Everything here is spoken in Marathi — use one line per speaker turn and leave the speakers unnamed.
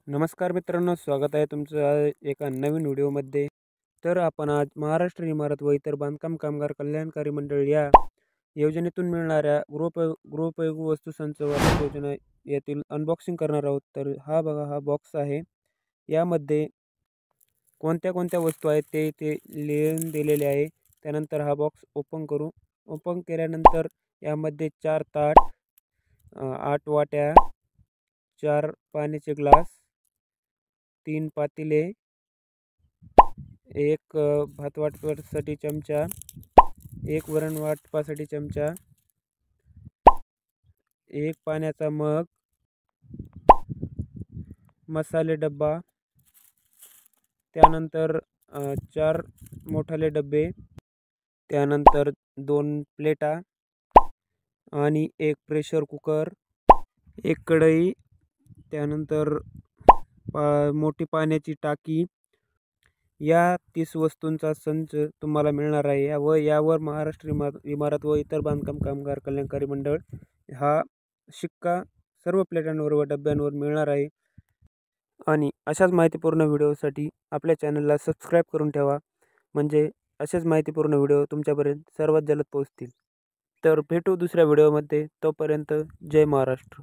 नमस्कार मित्रांनो, स्वागत आहे तुमचं एका नवीन व्हिडिओमध्ये। तर आपण आज महाराष्ट्र इमारत व इतर बांधकाम कामगार कल्याणकारी मंडळ या योजनेतून मिळणाऱ्या गृहोपयोगी वस्तू संच वाटप योजना यातील अनबॉक्सिंग करणार आहोत। तर हा बघा, हा बॉक्स आहे। यामध्ये कोणत्या कोणत्या वस्तू आहेत ते लिहून दिलेले आहे। त्यानंतर हा बॉक्स ओपन करू। ओपन केल्यानंतर यामध्ये 4 ताट, 8 वाट्या, 4 पाण्याचे ग्लास, 3 पातेले, एक भात वाटपासाठी चमचा, एक वरण वाटपासाठी चमचा, एक पाण्याचा मग, मसाले डब्बा, त्यानंतर 4 मोठाले डब्बे, त्यानंतर 2 प्लेटा आणि एक प्रेशर कुकर, एक कढई, त्यानंतर मोठी पाण्याची टाकी। या 30 वस्तूंचा संच तुम्हाला मिळणार आहे। यावर महाराष्ट्र इमारत व इतर बांधकाम कामगार कल्याणकारी मंडळ हा शिक्का सर्व प्लेटांवर व डब्यांवर मिळणार आहे। आणि अशाच माहितीपूर्ण व्हिडिओसाठी आपल्या चॅनलला सबस्क्राईब करून ठेवा, म्हणजे असेच माहितीपूर्ण व्हिडिओ तुमच्यापर्यंत सर्वात जलद पोहोचतील। तर भेटू दुसऱ्या व्हिडिओमध्ये, तोपर्यंत जय महाराष्ट्र।